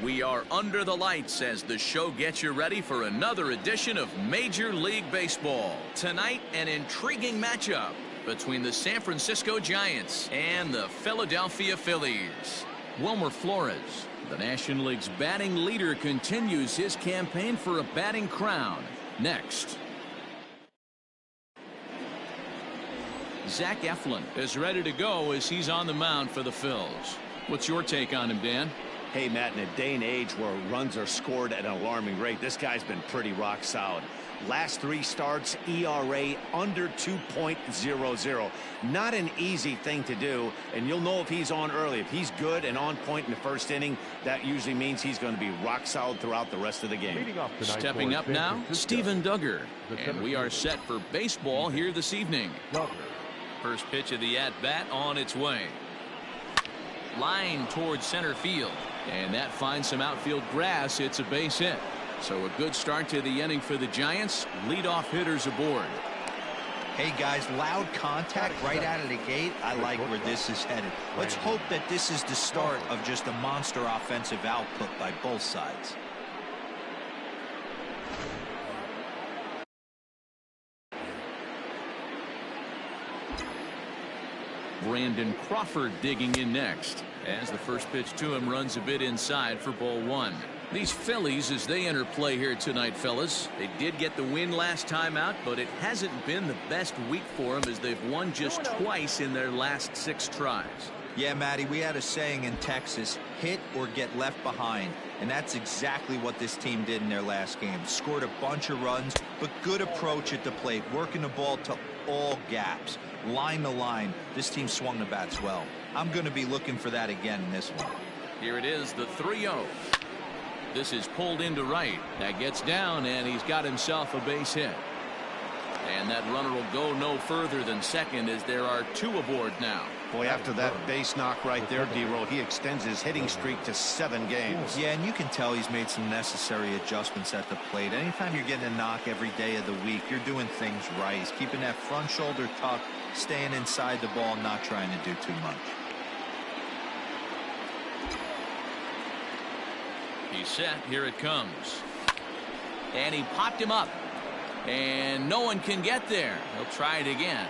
We are under the lights as the show gets you ready for another edition of Major League Baseball. Tonight, an intriguing matchup between the San Francisco Giants and the Philadelphia Phillies. Wilmer Flores, the National League's batting leader, continues his campaign for a batting crown. Next. Zach Eflin is ready to go as he's on the mound for the Phils. What's your take on him, Dan? Hey, Matt, in a day and age where runs are scored at an alarming rate, this guy's been pretty rock solid. Last 3 starts, ERA under 2.00. Not an easy thing to do, and you'll know if he's on early. If he's good and on point in the first inning, that usually means he's going to be rock solid throughout the rest of the game. Stepping up now, Steven Duggar. And we are set for baseball here this evening. First pitch of the at-bat on its way. Line towards center field. And that finds some outfield grass. It's a base hit. So a good start to the inning for the Giants. Leadoff hitters aboard. Hey guys, loud contact right out of the gate. I like where this is headed. Let's hope that this is the start of just a monster offensive output by both sides. Brandon Crawford digging in next as the first pitch to him runs a bit inside for ball 1. These Phillies, as they enter play here tonight, fellas, they did get the win last time out, but it hasn't been the best week for them as they've won just twice in their last 6 tries. Yeah, Matty, we had a saying in Texas, hit or get left behind. And that's exactly what this team did in their last game. Scored a bunch of runs, but good approach at the plate, working the ball to all gaps. Line to line, this team swung the bats well. I'm going to be looking for that again in this one. Here it is, the 3-0. This is pulled into right. That gets down, and he's got himself a base hit. And that runner will go no further than second as there are 2 aboard now. Boy, after that base knock right there, D-Roll, he extends his hitting streak to 7 games. Yeah, and you can tell he's made some necessary adjustments at the plate. Anytime you're getting a knock every day of the week, you're doing things right. He's keeping that front shoulder tucked, staying inside the ball, not trying to do too much. He's set. Here it comes. And he popped him up. And no one can get there. He'll try it again.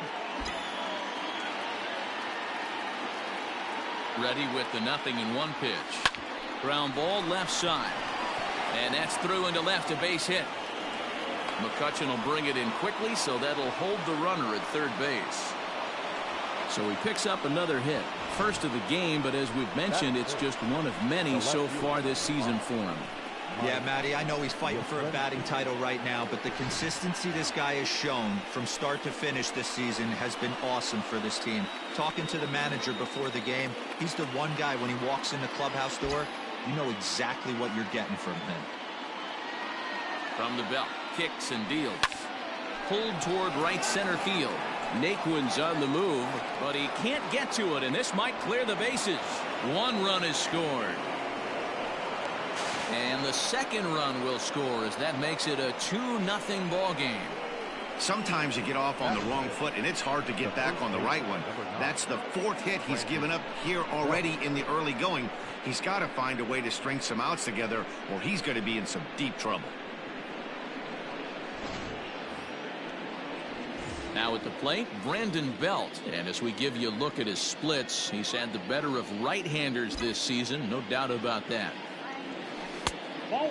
Ready with the 0-1 pitch. Ground ball left side. And that's through into left, a base hit. McCutchen will bring it in quickly, so that'll hold the runner at third base. So he picks up another hit. First of the game, but as we've mentioned, it's just one of many so far this season for him. Yeah, Matty, I know he's fighting for a batting title right now, but the consistency this guy has shown from start to finish this season has been awesome for this team. Talking to the manager before the game, he's the one guy when he walks in the clubhouse door, you know exactly what you're getting from him. From the belt, kicks and deals. Pulled toward right center field. Naquin's on the move, but he can't get to it, and this might clear the bases. 1 run is scored. And the second run will score as that makes it a 2-0 ball game. Sometimes you get off on the wrong foot, and it's hard to get back on the right one. That's the 4th hit he's given up here already in the early going. He's got to find a way to string some outs together, or he's going to be in some deep trouble. Now at the plate, Brandon Belt. And as we give you a look at his splits, he's had the better of right-handers this season, no doubt about that.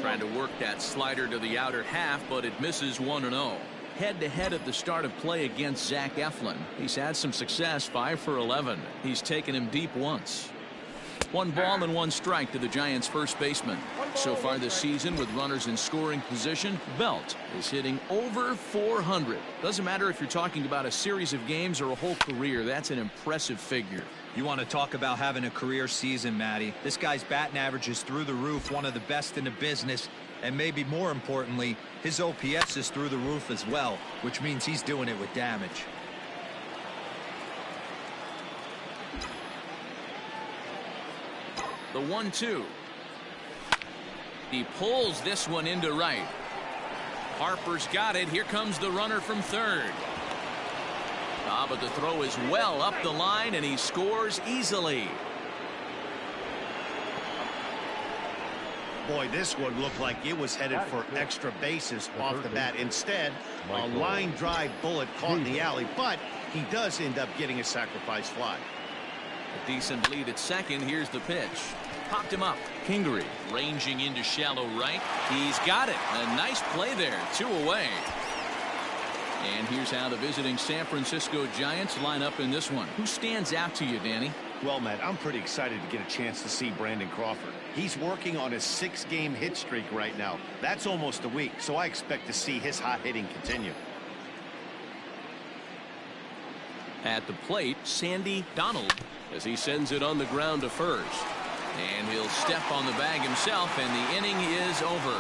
Trying to work that slider to the outer half, but it misses 1-0. Head-to-head at the start of play against Zach Eflin. He's had some success, 5 for 11. He's taken him deep once. 1 ball and 1 strike to the Giants' first baseman. So far this season, with runners in scoring position, Belt is hitting over 400. Doesn't matter if you're talking about a series of games or a whole career. That's an impressive figure. You want to talk about having a career season, Matty. This guy's batting average is through the roof, one of the best in the business. And maybe more importantly, his OPS is through the roof as well, which means he's doing it with damage. The 1-2. He pulls this one into right. Harper's got it. Here comes the runner from third. But the throw is well up the line, and he scores easily. Boy, this one looked like it was headed for extra bases off the bat. Instead, a line drive bullet caught in the alley, but he does end up getting a sacrifice fly. A decent lead at second. Here's the pitch. Popped him up. Kingery ranging into shallow right. He's got it. A nice play there. 2 away. And here's how the visiting San Francisco Giants line up in this one. Who stands out to you, Danny? Well, Matt, I'm pretty excited to get a chance to see Brandon Crawford. He's working on a 6-game hit streak right now. That's almost a week, so I expect to see his hot hitting continue. At the plate, Sandy Donald, as he sends it on the ground to first. And he'll step on the bag himself, and the inning is over.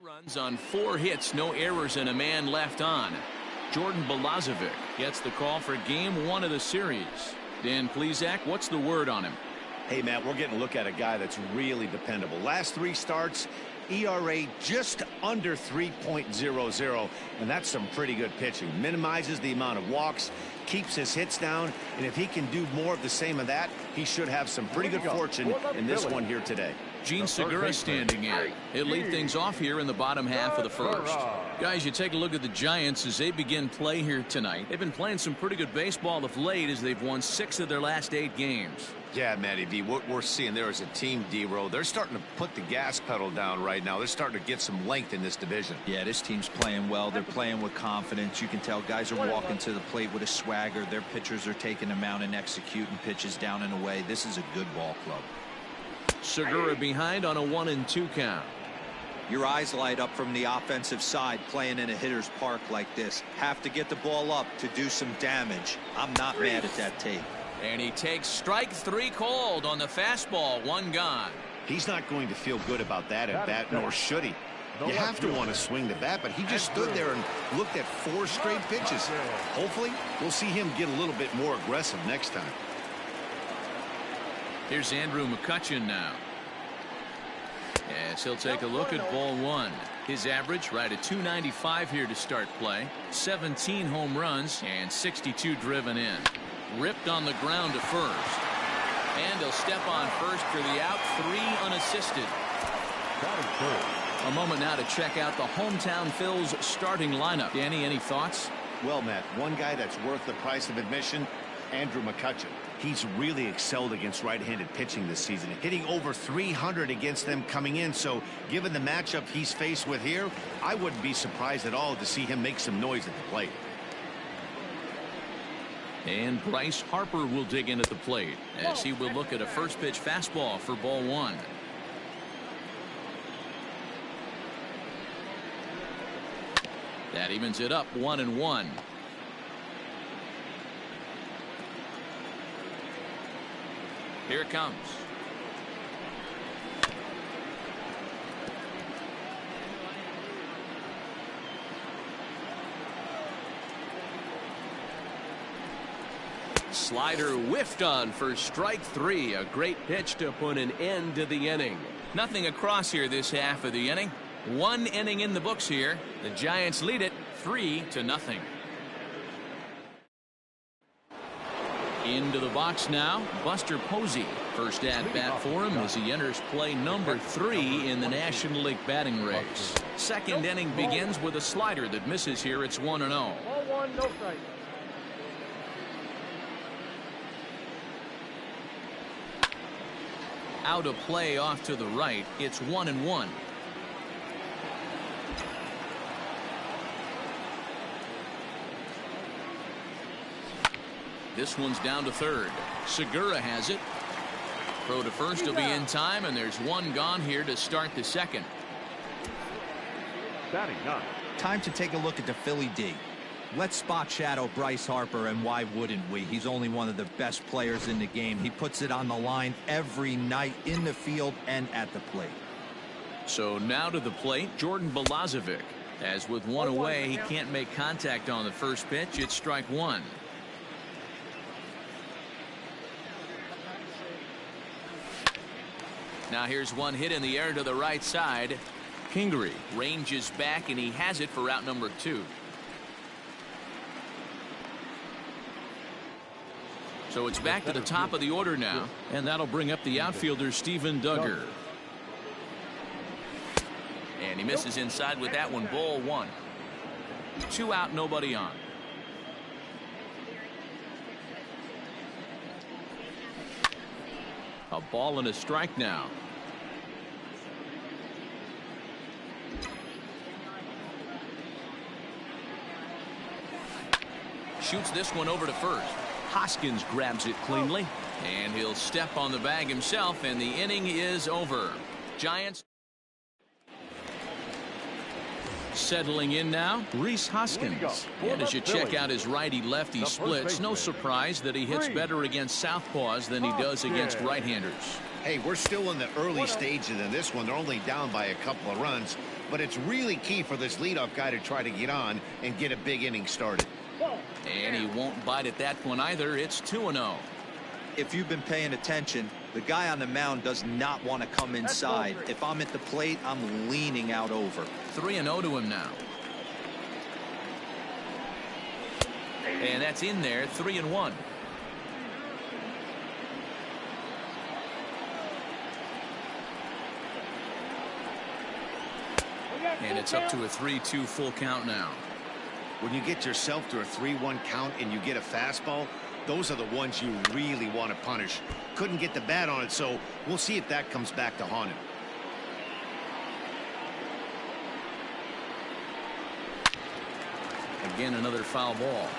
Runs on 4 hits, no errors, and a man left on. Jordan Balazovic gets the call for game 1 of the series. Dan Plesac, what's the word on him? Hey, Matt, we're getting a look at a guy that's really dependable. Last 3 starts, ERA just under 3.00, and that's some pretty good pitching. Minimizes the amount of walks, keeps his hits down, and if he can do more of the same of that, he should have some pretty good fortune in this one here today. Gene Segura standing in. He'll lead things off here in the bottom half of the first. Guys, you take a look at the Giants as they begin play here tonight. They've been playing some pretty good baseball of late as they've won 6 of their last 8 games. Yeah, Matty V, what we're seeing there is a team, D-Row. They're starting to put the gas pedal down right now. They're starting to get some length in this division. Yeah, this team's playing well. They're playing with confidence. You can tell guys are walking to the plate with a swagger. Their pitchers are taking them out and executing pitches down and away. This is a good ball club. Segura behind on a 1-2 count. Your eyes light up from the offensive side playing in a hitter's park like this. Have to get the ball up to do some damage. I'm not mad at that tape. And he takes strike 3 called on the fastball. 1 gone. He's not going to feel good about that at bat, nor should he. You have to want to swing the bat, but he just stood there and looked at 4 straight pitches. Hopefully, we'll see him get a little bit more aggressive next time. Here's Andrew McCutchen now. Yes, he'll take a look at ball 1. His average right at .295 here to start play. 17 home runs and 62 driven in. Ripped on the ground to first. And he'll step on first for the out. 3 unassisted. A moment now to check out the hometown Phillies starting lineup. Danny, any thoughts? Well, Matt, one guy that's worth the price of admission, Andrew McCutchen. He's really excelled against right-handed pitching this season, hitting over 300 against them coming in. So given the matchup he's faced with here, I wouldn't be surprised at all to see him make some noise at the plate. And Bryce Harper will dig in at the plate as he will look at a first pitch fastball for ball 1. That evens it up 1-1. Here it comes. Slider whiffed on for strike 3. A great pitch to put an end to the inning. Nothing across here this half of the inning. 1 inning in the books here. The Giants lead it 3-0. Into the box now, Buster Posey. First at bat for him as he enters play number 3 in the National League batting race. Second inning begins with a slider that misses here. It's 1-0. Ball 1, no strike. Out of play off to the right. It's 1-1. This one's down to third. Segura has it. Throw to first will be in time, and there's 1 gone here to start the second. Batting 9. Time to take a look at the Philly D. Let's spot shadow Bryce Harper, and why wouldn't we? He's only one of the best players in the game. He puts it on the line every night in the field and at the plate. So now to the plate, Jordan Balazovic. As with 1 away, he can't make contact on the first pitch. It's strike 1. Now here's 1 hit in the air to the right side. Kingery ranges back, and he has it for out number 2. So it's back to the top of the order now, and that'll bring up the outfielder Steven Duggar. And he misses inside with that one. Ball one. 2 out, nobody on. A ball and a strike now. Shoots this one over to first. Hoskins grabs it cleanly, and he'll step on the bag himself, and the inning is over. Giants settling in now, Rhys Hoskins. And as you check out his righty-lefty splits, no surprise that he hits better against southpaws than he does against right-handers. Hey, we're still in the early stages in this one. They're only down by a couple of runs, but it's really key for this leadoff guy to try to get on and get a big inning started. And he won't bite at that one either. It's 2-0. If you've been paying attention, the guy on the mound does not want to come inside. If I'm at the plate, I'm leaning out over. 3-0 to him now. And that's in there. 3-1. And it's up to a 3-2 full count now. When you get yourself to a 3-1 count and you get a fastball, those are the ones you really want to punish. Couldn't get the bat on it, so we'll see if that comes back to haunt him. Again, another foul ball.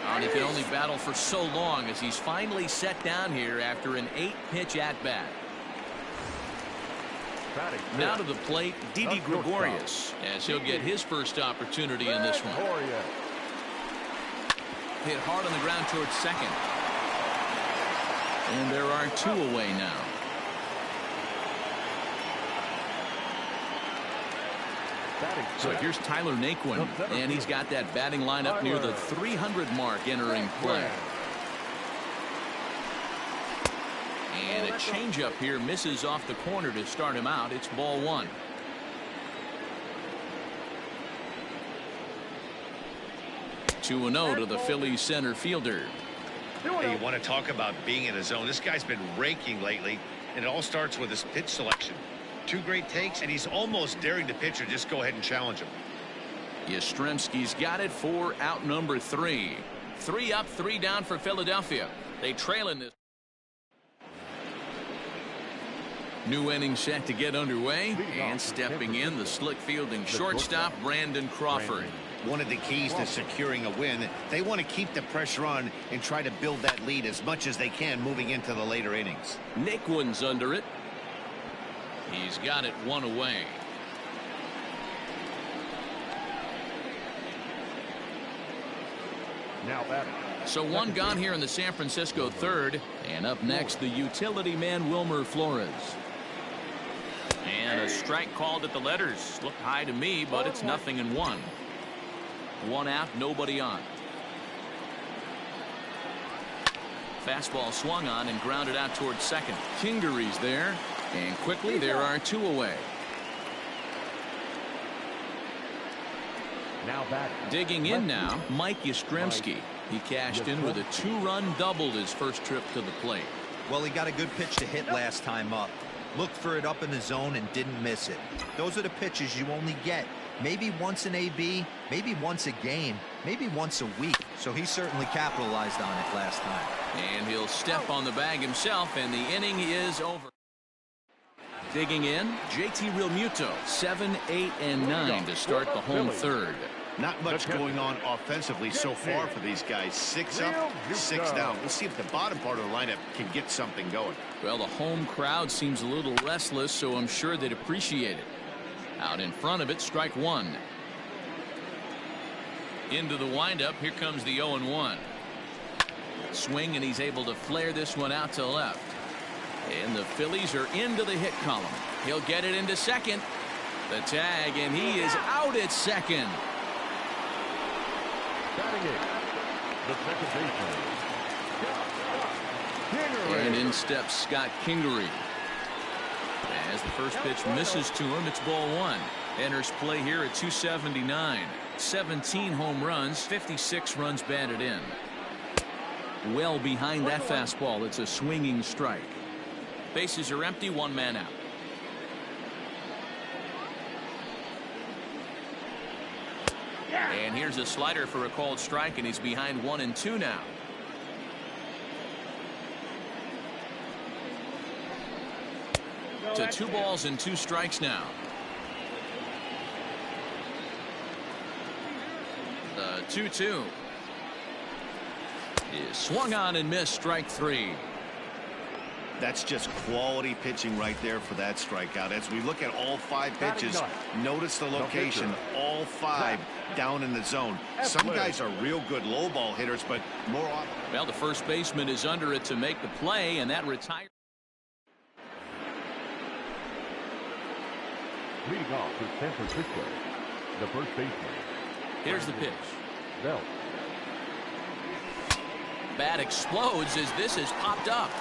And he can only battle for so long as he's finally set down here after an 8-pitch at-bat. Now to the plate, Didi Gregorius, as he'll get his first opportunity in this one. Hit hard on the ground towards second. And there are 2 away now. So here's Tyler Naquin, and he's got that batting lineup near the 300 mark entering play. And a changeup here misses off the corner to start him out. It's ball one. Two and 0 to the Phillies center fielder. Hey, you want to talk about being in a zone? This guy's been raking lately, and it all starts with his pitch selection. 2 great takes, and he's almost daring the pitcher just go ahead and challenge him. Yastrzemski's got it for out number 3. 3 up, 3 down for Philadelphia. They trail in this. New inning set to get underway, and stepping in, the slick fielding shortstop Brandon Crawford. One of the keys to securing a win, they want to keep the pressure on and try to build that lead as much as they can moving into the later innings. Naquin's under it. He's got it 1 away. Now batting. So 1 gone here in the San Francisco third, and up next the utility man Wilmer Flores. And a strike called at the letters. Looked high to me, but it's 0-1. 1 out, nobody on. Fastball swung on and grounded out towards second. Kingery's there, and quickly there are 2 away. Now batting. Digging in now, Mike Yastrzemski. He cashed in with a 2-run double his first trip to the plate. Well, he got a good pitch to hit last time up. Looked for it up in the zone and didn't miss it. Those are the pitches you only get maybe once in AB, maybe once a game, maybe once a week. So he certainly capitalized on it last time. And he'll step on the bag himself, and the inning is over. Digging in, JT Realmuto, 7, 8, and 9 to start the home third. Not much going on offensively so far for these guys. 6 up, 6 down. We'll see if the bottom part of the lineup can get something going. Well, the home crowd seems a little restless, so I'm sure they'd appreciate it. Out in front of it, strike 1. Into the windup, here comes the 0-1. Swing, and he's able to flare this one out to left. And the Phillies are into the hit column. He'll get it into second. The tag, and he is out at second. Batting it, the second baseman. And in steps Scott Kingery. As the first pitch misses to him, it's ball 1. Enters play here at 279. 17 home runs, 56 runs batted in. well behind that fastball. It's a swinging strike. Bases are empty, one man out. And here's a slider for a called strike, and he's behind 1-2 now. To 2 balls and 2 strikes now. The 2-2 is swung on and missed, strike 3. That's just quality pitching right there for that strikeout. As we look at all 5 pitches, notice the location. All 5 down in the zone. Some guys are real good low ball hitters, but more often. Well, the first baseman is under it to make the play, and that retires. Leading off for San Francisco, the first baseman. Here's the pitch. Belt. Bat explodes as this has popped up.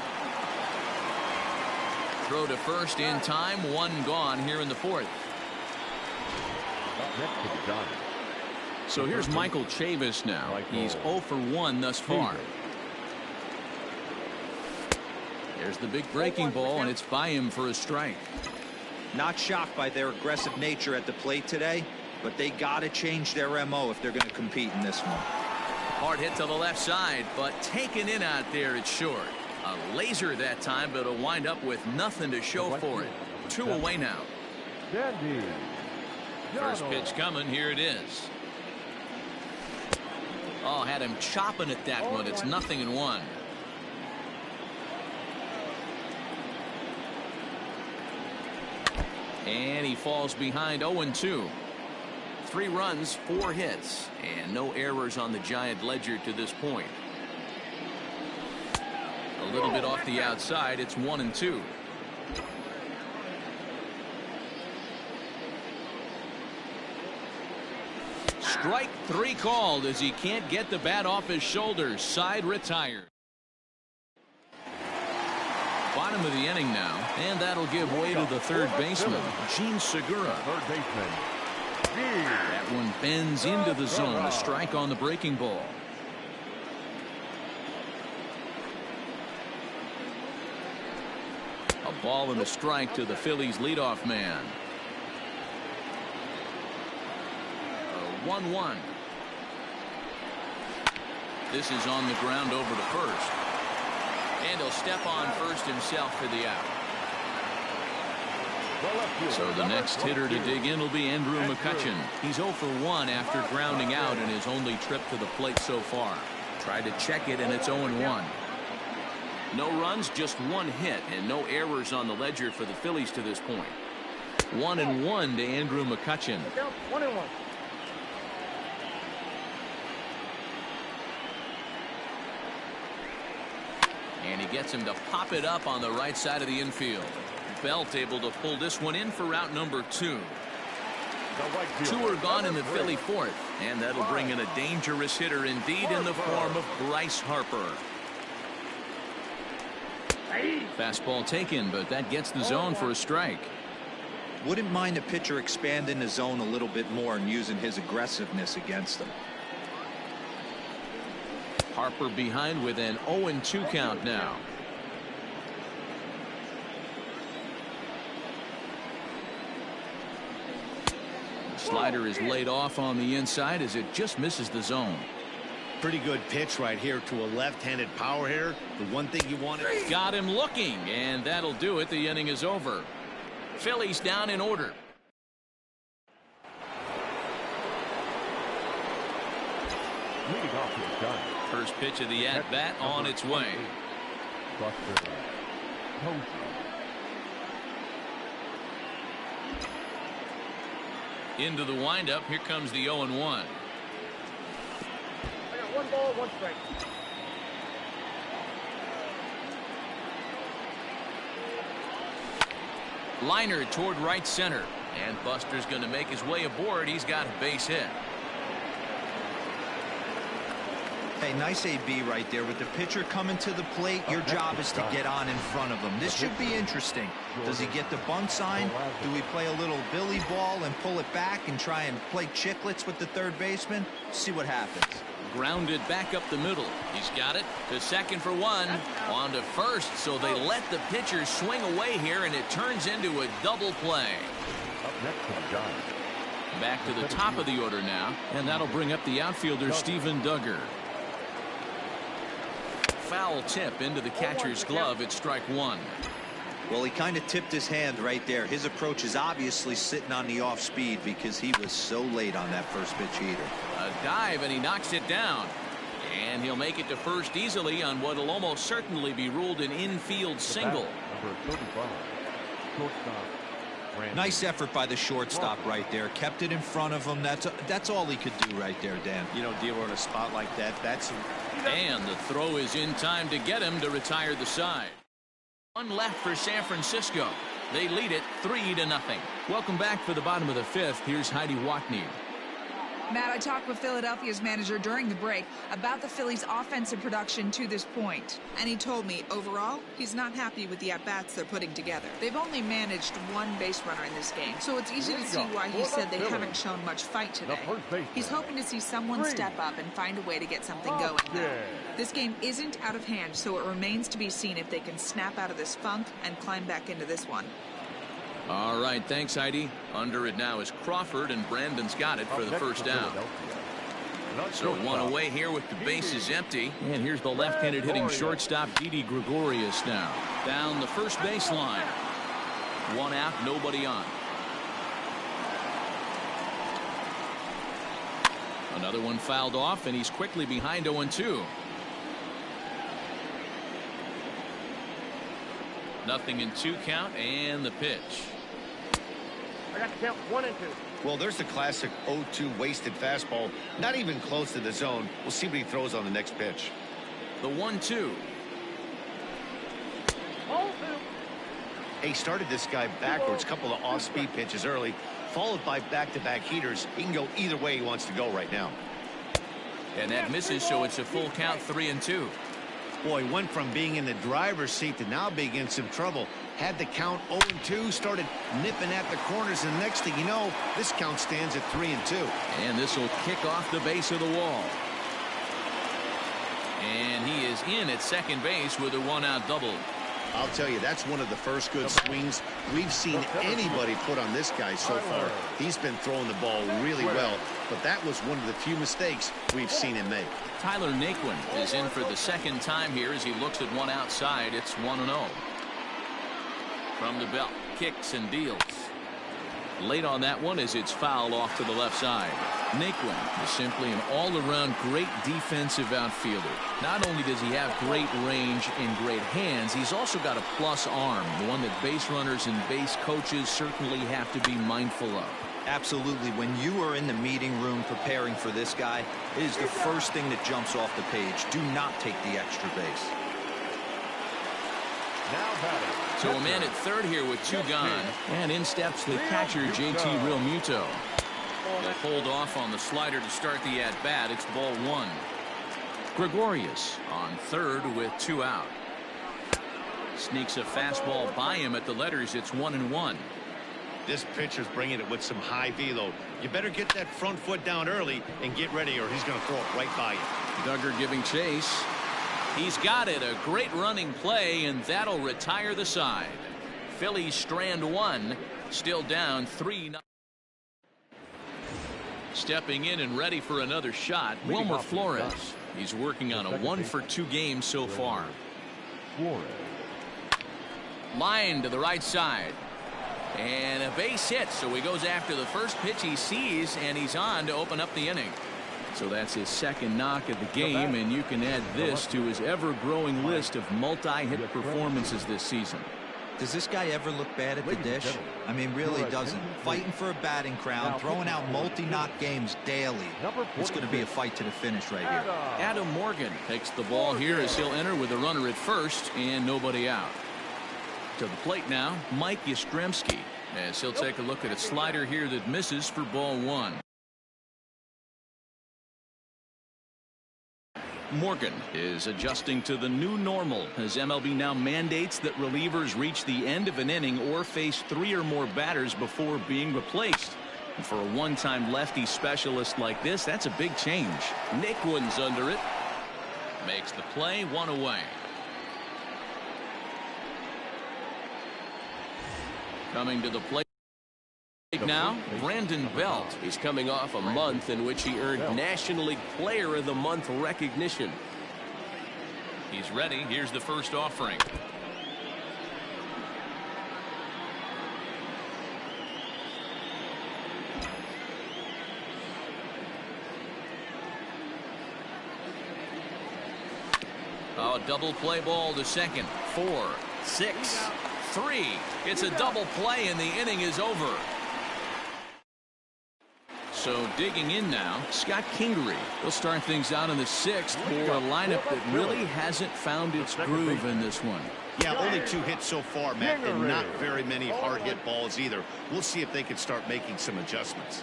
Throw to first in time, 1 gone here in the 4th. Up next to the Giants. So here's Michael Chavis now. He's 0 for 1 thus far. There's the big breaking ball, and it's by him for a strike. Not shocked by their aggressive nature at the plate today, but they got to change their MO if they're going to compete in this one. Hard hit to the left side, but taken in out there, it's short. A laser that time, but it'll wind up with nothing to show for it. 2 away now. First pitch coming. Here it is. Oh, had him chopping at that one. It's 0-1. And he falls behind 0-2. 3 runs, 4 hits, and no errors on the Giant ledger to this point. A little bit off the outside. It's 1-2. Strike 3 called as he can't get the bat off his shoulders. Side retired. Bottom of the inning now, and that'll give way to the third baseman, Gene Segura. Third baseman. That one bends into the zone. A strike on the breaking ball. A ball and a strike to the Phillies leadoff man. 1-1. This is on the ground over to first. And he'll step on first himself for the out. So the next hitter to dig in will be Andrew McCutchen. He's 0 for 1 after grounding out in his only trip to the plate so far. Tried to check it, and it's 0-1. No runs, just 1 hit, and no errors on the ledger for the Phillies to this point. 1-1 to Andrew McCutchen. 1-1. And he gets him to pop it up on the right side of the infield. Belt able to pull this one in for route number 2. 2 are gone in the Philly 4th, and that'll bring in a dangerous hitter indeed in the form of Bryce Harper. Fastball taken, but that gets the zone for a strike. Wouldn't mind a pitcher expanding the zone a little bit more and using his aggressiveness against them. Harper behind with an 0-2 count now. The slider is laid off on the inside as it just misses the zone. Pretty good pitch right here to a left-handed power hitter. The one thing you wanted. Got him looking, and that'll do it. The inning is over. Phillies down in order. Leading off to the Giants. First pitch of the at-bat on its way. Into the windup. Here comes the 0-1. I got 1 ball, 1 strike. Liner toward right center. And Buster's going to make his way aboard. He's got a base hit. Hey, nice AB right there. With the pitcher coming to the plate, your job is to get on in front of him. This should be interesting. Does he get the bunt sign? Do we play a little billy ball and pull it back and try and play chicklets with the third baseman? See what happens. Grounded back up the middle. He's got it to second for one. On to first, so they let the pitcher swing away here, and it turns into a double play. Up next for the Giants. Back to the top of the order now, and that'll bring up the outfielder Stephen Duggar. Foul tip into the catcher's glove. It's strike one. Well, he kind of tipped his hand right there. His approach is obviously sitting on the off speed because he was so late on that first pitch heater. A dive, and he knocks it down. And he'll make it to first easily on what will almost certainly be ruled an infield single. Number 35, shortstop. Nice effort by the shortstop right there. Kept it in front of him. That's all he could do right there, Dan. You know, Dero, in a spot like that, And the throw is in time to get him to retire the side. One left for San Francisco. They lead it 3-0. Welcome back for the bottom of the fifth. Here's Heidi Watney. Matt, I talked with Philadelphia's manager during the break about the Phillies' offensive production to this point. And he told me, overall, he's not happy with the at-bats they're putting together. They've only managed one base runner in this game, so it's easy to see why he said they haven't shown much fight today. He's hoping to see someone step up and find a way to get something going, though. This game isn't out of hand, so it remains to be seen if they can snap out of this funk and climb back into this one. All right, thanks, Heidi. Under it now is Crawford, and Brandon's got it for the first down. So one away here with the bases empty. And here's the left-handed hitting shortstop, Didi Gregorius now. Down the first baseline. One out, nobody on. Another one fouled off, and he's quickly behind 0-2. Nothing in 2 count, and the pitch. I got to count 1 and 2. well, there's the classic 0-2 wasted fastball. Not even close to the zone. We'll see what he throws on the next pitch. The 1-2. He started this guy backwards. Couple of off-speed pitches early, followed by back-to-back heaters. He can go either way he wants to go right now. And that misses, so it's a full count, 3-2. Boy, went from being in the driver's seat to now being in some trouble. Had the count 0-2, started nipping at the corners, and the next thing you know, this count stands at 3-2. And this will kick off the base of the wall. And he is in at second base with a one-out double. I'll tell you, that's one of the first good swings we've seen anybody put on this guy so far. He's been throwing the ball really well, but that was one of the few mistakes we've seen him make. Tyler Naquin is in for the second time here as he looks at one outside. It's 1-0. From the belt, kicks and deals. Late on that one as it's fouled off to the left side. Naquin is simply an all-around great defensive outfielder. Not only does he have great range and great hands, he's also got a plus arm, the one that base runners and base coaches certainly have to be mindful of. Absolutely. When you are in the meeting room preparing for this guy, it is the first thing that jumps off the page. Do not take the extra base. So a man at third here with 2 gone, and in steps the catcher JT Realmuto. He'll hold off on the slider to start the at-bat. It's ball 1. Gregorius on third with 2 out. Sneaks a fastball by him at the letters. It's 1-1. This pitcher's bringing it with some high velo. You better get that front foot down early and get ready, or he's going to throw it right by you. Duggar giving chase. He's got it. A great running play, and that'll retire the side. Phillies strand 1, still down 3-0. Stepping in and ready for another shot, Wilmer Flores. He's working on a 1-for-2 game so far. Line to the right side. And a base hit, so he goes after the first pitch he sees, and he's on to open up the inning. So that's his second knock of the game, and you can add this to his ever-growing list of multi-hit performances this season. Does this guy ever look bad at the dish? I mean, really doesn't. Fighting for a batting crown, throwing out multi-knock games daily. It's going to be a fight to the finish right here. Adam Morgan takes the ball here as he'll enter with a runner at first and nobody out. To the plate now, Mike Yastrzemski, as he'll take a look at a slider here that misses for ball 1. Morgan is adjusting to the new normal as MLB now mandates that relievers reach the end of an inning or face 3 or more batters before being replaced. And for a one-time lefty specialist like this, that's a big change. Naquin's under it. Makes the play, one away. Coming to the plate now, Brandon Belt. He's coming off a month in which he earned National League Player of the Month recognition. He's ready. Here's the first offering. Oh, double play ball to second. 4, 6, 3. It's a double play and the inning is over. So digging in now, Scott Kingery. He'll start things out in the 6th for a lineup that really hasn't found its groove in this one. Yeah, only 2 hits so far, Matt, and not very many hard hit balls either. We'll see if they can start making some adjustments.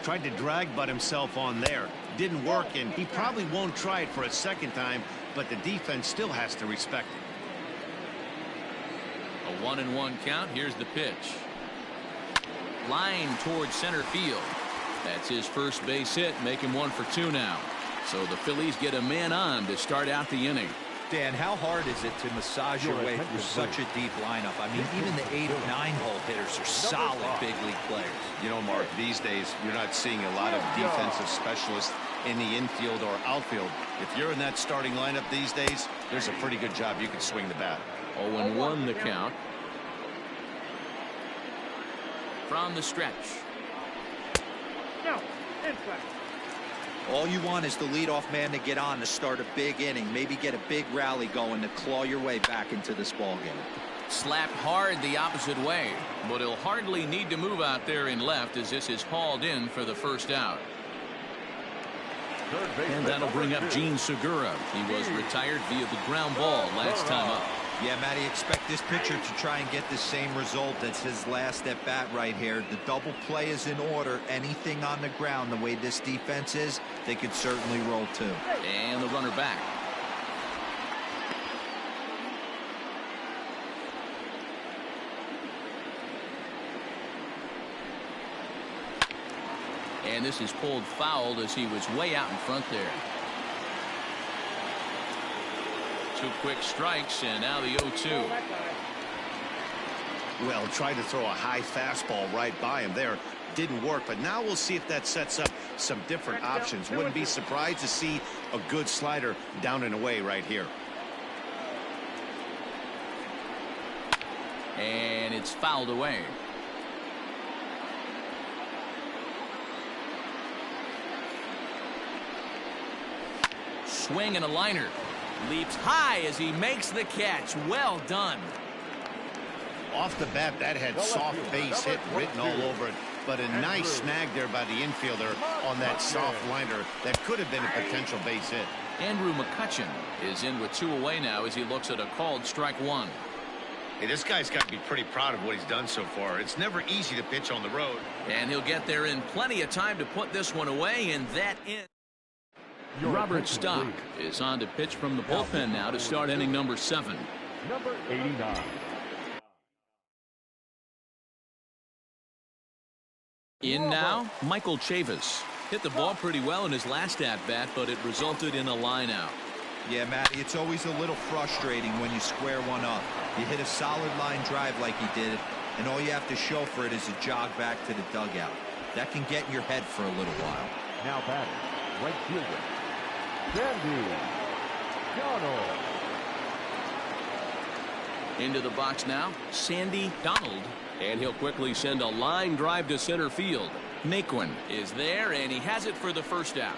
Tried to drag butt himself on there. Didn't work, and he probably won't try it for a second time, but the defense still has to respect it. A 1-1 count. Here's the pitch. Line towards center field. That's his first base hit, make him 1 for 2 now. So the Phillies get a man on to start out the inning. Dan, how hard is it to massage your way through such a deep lineup? I mean, even the 8 or 9 hole hitters are solid big league players. You know, Mark, these days you're not seeing a lot of defensive specialists in the infield or outfield. If you're in that starting lineup these days, there's a pretty good job you can swing the bat. 0-1 the count. From the stretch. All you want is the leadoff man to get on to start a big inning, maybe get a big rally going to claw your way back into this ball game. Slapped hard the opposite way, but he'll hardly need to move out there in left as this is hauled in for the first out. And that'll bring up Gene Segura. He was retired via the ground ball last time up. Yeah, Matty, expect this pitcher to try and get the same result as his last at bat right here. The double play is in order. Anything on the ground, the way this defense is, they could certainly roll too. And the runner back. And this is pulled foul as he was way out in front there. 2 quick strikes, and now the 0-2. Well, tried to throw a high fastball right by him there. Didn't work, but now we'll see if that sets up some different options. Wouldn't be surprised to see a good slider down and away right here. And it's fouled away. Swing and a liner. Leaps high as he makes the catch. Well done. Off the bat, that had soft base hit written all over it, but a nice snag there by the infielder on that soft liner that could have been a potential base hit. Andrew McCutchen is in with 2 away now as he looks at a called strike 1. Hey, this guy's got to be pretty proud of what he's done so far. It's never easy to pitch on the road. And he'll get there in plenty of time to put this one away, and that ends. Robert Stock is on to pitch from the bullpen now to start inning number 7. Number 89. In now, Michael Chavis. Hit the ball pretty well in his last at-bat, but it resulted in a line out. Yeah, Matty, it's always a little frustrating when you square one up. You hit a solid line drive like he did, and all you have to show for it is a jog back to the dugout. That can get in your head for a little while. Now batting, right fielder, Sandy Donald. Into the box now, Sandy Donald. And he'll quickly send a line drive to center field. Naquin is there, and he has it for the first out.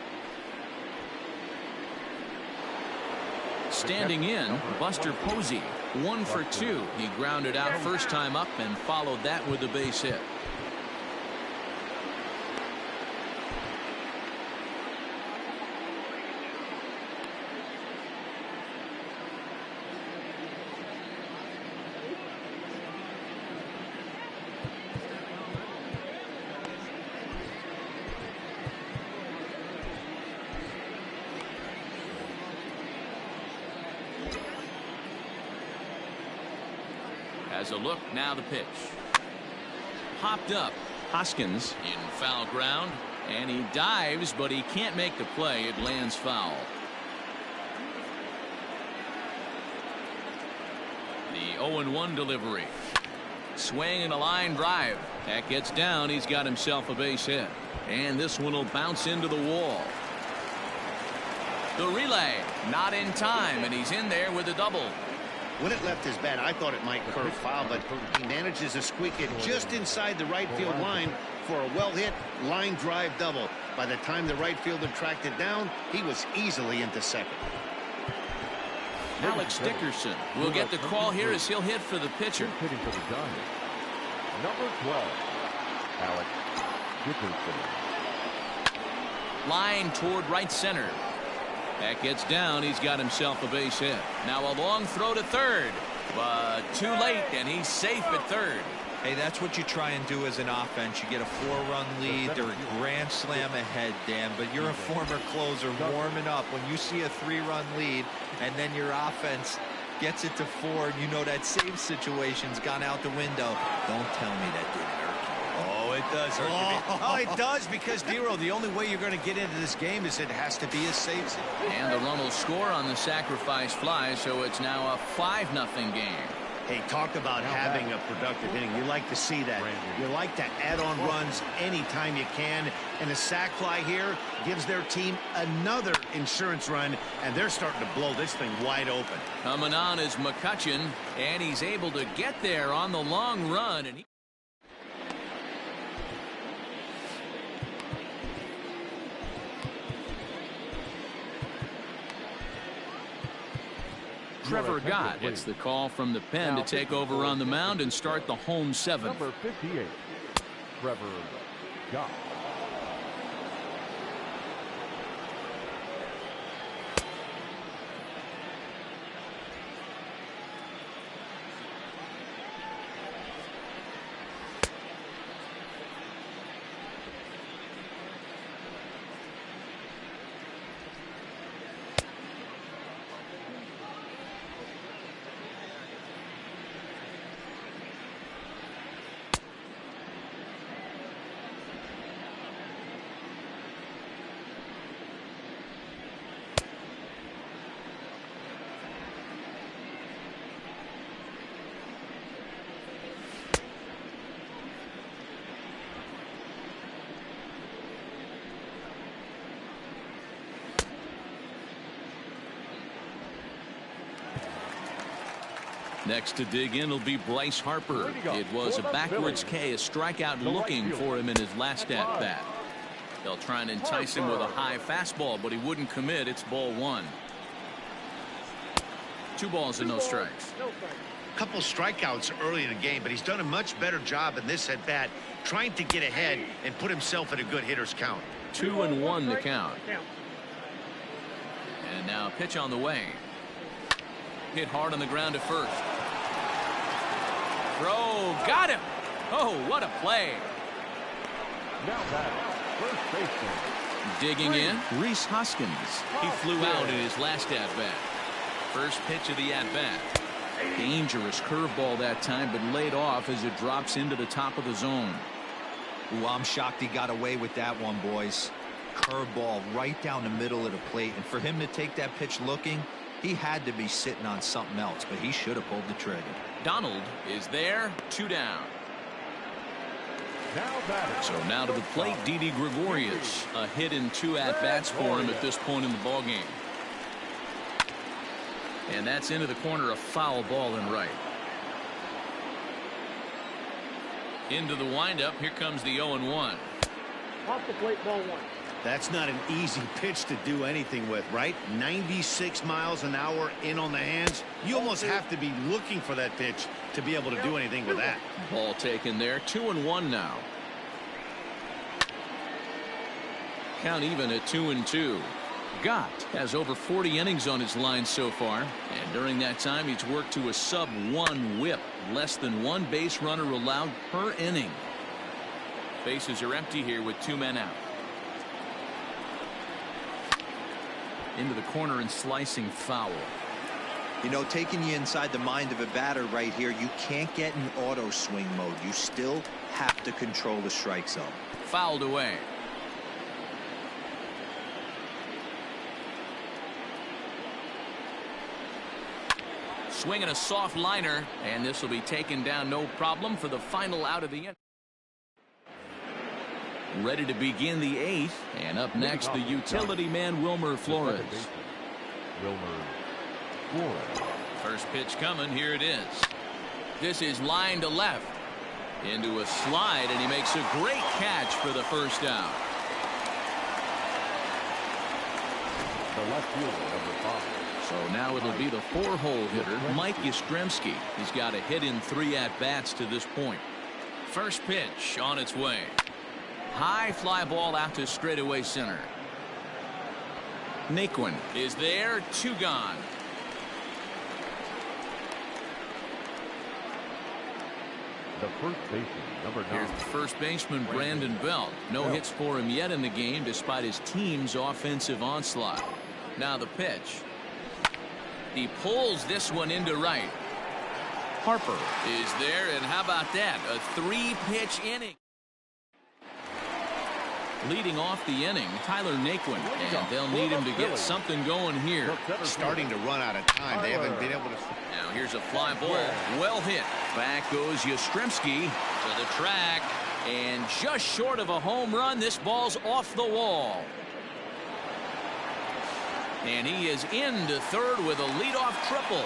Standing in, Buster Posey. 1 for 2. He grounded out first time up and followed that with a base hit. As a look, now the pitch. Popped up. Hoskins in foul ground, and he dives, but he can't make the play. It lands foul. The 0-1 delivery. Swing and a line drive. That gets down. He's got himself a base hit. And this one will bounce into the wall. The relay, not in time, and he's in there with a double. When it left his bat, I thought it might curve foul, but he manages to squeak it just inside the right field line for a well-hit line drive double. By the time the right fielder tracked it down, he was easily into second. Alex Dickerson will get the call here as he'll hit for the pitcher. Hitting for the Giants, number 12, Alex Dickerson. Line toward right center. That gets down. He's got himself a base hit. Now a long throw to third, but too late, and he's safe at third. Hey, that's what you try and do as an offense. You get a 4-run lead. They're a grand slam ahead, Dan, but you're a former closer warming up. When you see a 3-run lead and then your offense gets it to 4, and you know that save situation's gone out the window. Don't tell me that didn't hurt you. Oh, it does hurt you. Oh, it does, because, Dero, the only way you're going to get into this game is it has to be a save. And the run will score on the sacrifice fly, so it's now a 5-0 game. Hey, talk about having a productive inning. You like to see that. You like to add on runs anytime you can. And a sac fly here gives their team another insurance run, and they're starting to blow this thing wide open. Coming on is McCutchen, and he's able to get there on the long run. And Trevor Gott gets the call from the pen to take over on the mound and start the home 7th. Number 58, Trevor Gott. Next to dig in will be Bryce Harper. It was a backwards K, a strikeout looking for him in his last at bat. They'll try and entice him with a high fastball, but he wouldn't commit. It's ball 1. 2 balls and no strikes. A couple strikeouts early in the game, but he's done a much better job in this at bat, trying to get ahead and put himself in a good hitter's count. 2-1 the count. And now pitch on the way. Hit hard on the ground at first. Throw, got him. Oh, what a play. Now that first baseman. Digging in, Rhys Hoskins. He flew out in his last at-bat. First pitch of the at-bat. Dangerous curveball that time, but laid off as it drops into the top of the zone. Ooh, I'm shocked he got away with that one, boys. Curveball right down the middle of the plate, and for him to take that pitch looking, he had to be sitting on something else, but he should have pulled the trigger. Donald is there, 2 down. So now to the plate, Didi Gregorius. A hit in 2 at-bats for him at this point in the ballgame. And that's into the corner, a foul ball and right. Into the windup, here comes the 0-1. Off the plate, ball 1. That's not an easy pitch to do anything with, right? 96 miles an hour in on the hands. You almost have to be looking for that pitch to be able to do anything with that. Ball taken there, 2-1 now. Count even at 2-2. Gott has over 40 innings on his line so far, and during that time he's worked to a sub-1 whip, less than 1 base runner allowed per inning. Bases are empty here with 2 men out. Into the corner and slicing foul. You know, taking you inside the mind of a batter right here, you can't get in auto swing mode. You still have to control the strike zone. Fouled away. Swinging a soft liner, and this will be taken down no problem for the final out of the inning. Ready to begin the 8th, and up next the utility man Wilmer Flores. First pitch coming. Here it is. This is line to left into a slide, and he makes a great catch for the first out. The left fielder, number 5. So now it'll be the 4-hole hitter Mike Yastrzemski. He's got a hit in 3 at-bats to this point. First pitch on its way. High fly ball out to straightaway center. Naquin is there. 2 gone. The first baseman, number 9. Here's the first baseman, Brandon Belt. No hits for him yet in the game despite his team's offensive onslaught. Now the pitch. He pulls this one into right. Harper is there, and how about that? A 3-pitch inning. Leading off the inning, Tyler Naquin, and they'll need him to get something going here. Starting to run out of time. They haven't been able to. Now here's a fly ball. Well hit. Back goes Yastrzemski to the track, and just short of a home run. This ball's off the wall. And he is into third with a leadoff triple.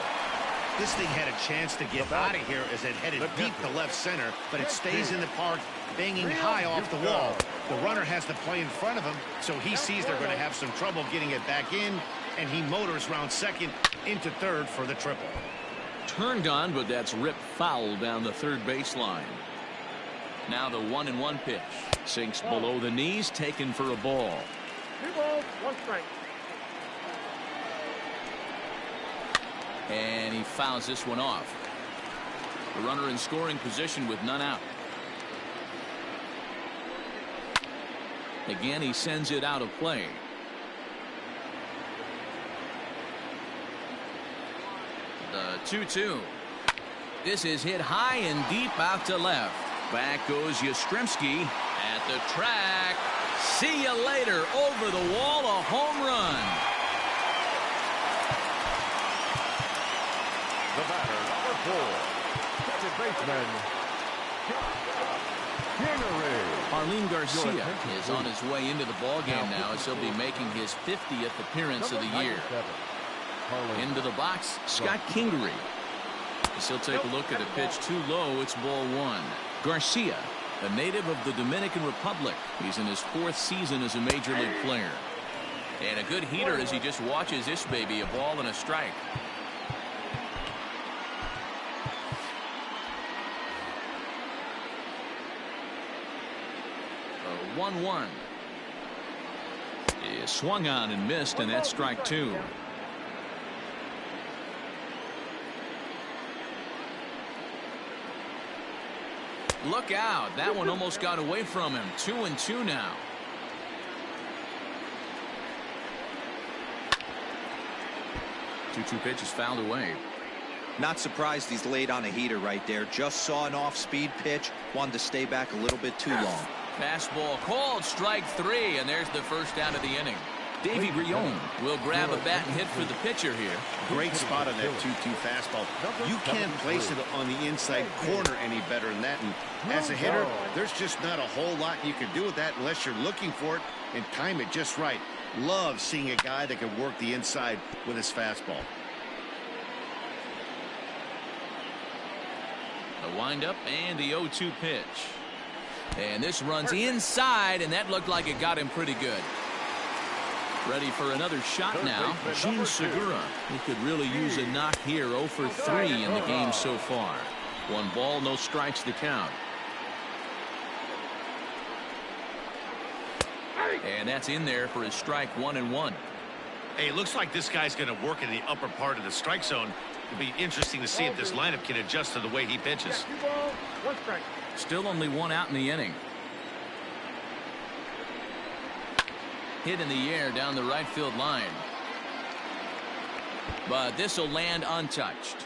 This thing had a chance to get out of here as it headed deep to left center, but it stays in the park, banging high off the wall. The runner has to play in front of him, so he sees they're going to have some trouble getting it back in, and he motors round second into third for the triple. Turned on, but that's ripped foul down the third baseline. Now the 1-1 pitch. Sinks below the knees, taken for a ball. 2 balls, 1 strike. And he fouls this one off. The runner in scoring position with none out. Again, he sends it out of play. The 2-2. This is hit high and deep out to left. Back goes Yastrzemski at the track. See you later. Over the wall, a home run. The batter, number 4. Second baseman, Kingery. Arlene Garcia is on his way into the ballgame now as he'll be making his 50th appearance of the year. Into the box, Scott Kingery. As he'll take a look at a pitch too low, it's ball 1. Garcia, a native of the Dominican Republic. He's in his 4th season as a major league player. And a good heater as he just watches this baby, a ball and a strike. 1-1. He swung on and missed, and that's strike 2. Look out. That one almost got away from him. 2-2 now. Two pitch is fouled away. Not surprised he's laid on a heater right there. Just saw an off-speed pitch. Wanted to stay back a little bit too long. Fastball called, strike 3, and there's the first out of the inning. Davey Brion will grab a bat and hit for the pitcher here. Great spot on that 2-2 fastball. You can't place it on the inside corner any better than that. And as a hitter, there's just not a whole lot you can do with that unless you're looking for it and time it just right. Love seeing a guy that can work the inside with his fastball. The windup and the 0-2 pitch. And this runs inside, and that looked like it got him pretty good. Ready for another shot now. Gene Segura. He could really use a knock here. 0 for 3 in the game so far. 1 ball, no strikes to count. And that's in there for his strike 1-1. Hey, it looks like this guy's going to work in the upper part of the strike zone. It'll be interesting to see if this lineup can adjust to the way he pitches. 2 balls, 1 strike. Still only 1 out in the inning. Hit in the air down the right field line. But this will land untouched.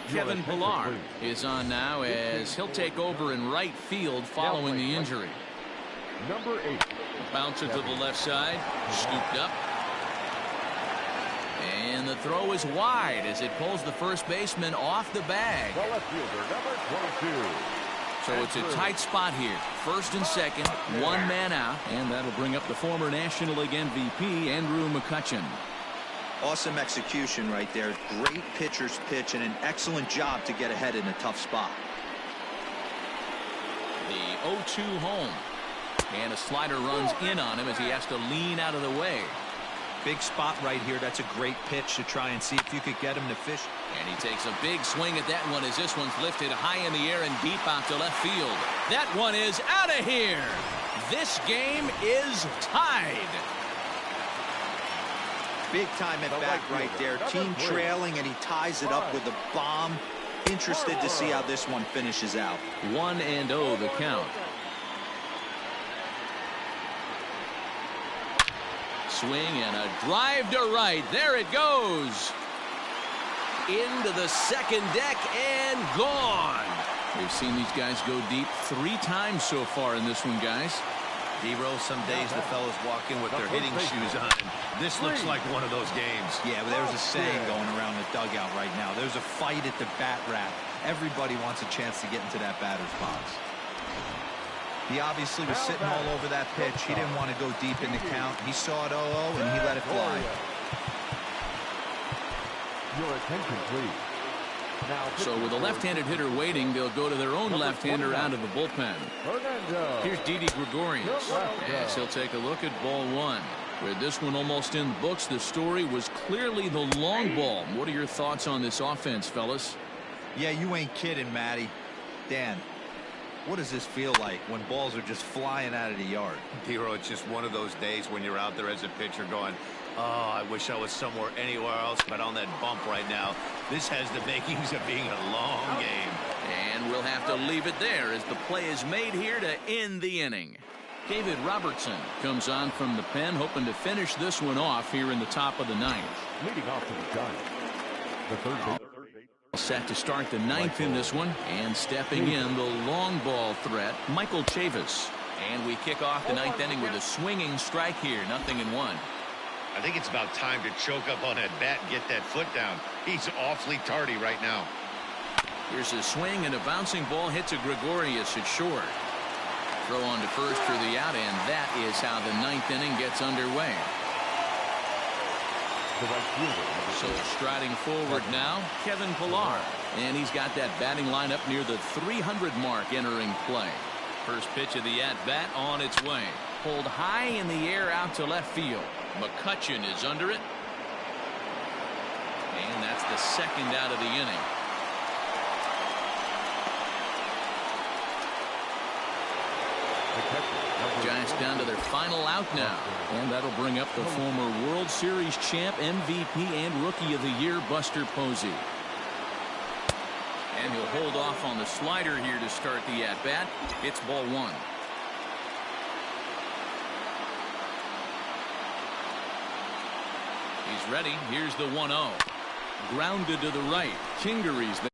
Kevin Pillar is on now as he'll take over in right field following the injury. Number 8. Bounce it to the left side. Scooped up. And the throw is wide as it pulls the first baseman off the bag. The left fielder, number 22. So it's a tight spot here. First and second, one man out. And that'll bring up the former National League MVP, Andrew McCutchen. Awesome execution right there. Great pitcher's pitch and an excellent job to get ahead in a tough spot. The 0-2 home. And a slider runs in on him as he has to lean out of the way. Big spot right here. That's a great pitch to try and see if you could get him to fish. And he takes a big swing at that one as this one's lifted high in the air and deep out to left field. That one is out of here. This game is tied. Big time at bat right there. Team trailing, and he ties it up with a bomb. Interested to see how this one finishes out. 1-0 the count. Swing and a drive to right. There it goes. Into the second deck and gone. We've seen these guys go deep 3 times so far in this one, guys. D-Row, some days the fellas walk in with their hitting shoes on. This looks like one of those games. Yeah, but there's a saying going around the dugout right now. There's a fight at the bat rack. Everybody wants a chance to get into that batter's box. He obviously was sitting all over that pitch. He didn't want to go deep in the count. He saw it 0-0 and he let it fly. Your attention, please. So with a left-handed hitter waiting, they'll go to their own left-hander out of the bullpen. Here's Didi Gregorius as he'll take a look at ball 1. With this one almost in the books, the story was clearly the long ball. What are your thoughts on this offense, fellas? Yeah, you ain't kidding, Matty. Dan, what does this feel like when balls are just flying out of the yard? D-Row, it's just one of those days when you're out there as a pitcher going, oh, I wish I was somewhere anywhere else but on that bump right now. This has the makings of being a long game. And we'll have to leave it there as the play is made here to end the inning. David Robertson comes on from the pen, hoping to finish this one off here in the top of the 9th. Leading off to the gun. The third base. Set to start the 9th in this one, and stepping in the long ball threat, Michael Chavis. And we kick off the 9th inning with a swinging strike here, 0-1. I think it's about time to choke up on that bat and get that foot down. He's awfully tardy right now. Here's a swing and a bouncing ball hit to Gregorius at short. Throw on to first for the out, and that is how the 9th inning gets underway. So striding forward now, Kevin Pillar. And he's got that batting lineup near the 300 mark entering play. First pitch of the at-bat on its way. Pulled high in the air out to left field. McCutchen is under it. And that's the second out of the inning. Giants down to their final out now. And that'll bring up the former World Series champ, MVP, and Rookie of the Year, Buster Posey. And he'll hold off on the slider here to start the at-bat. It's ball 1. He's ready. Here's the 1-0. Grounded to the right. Kingery's there.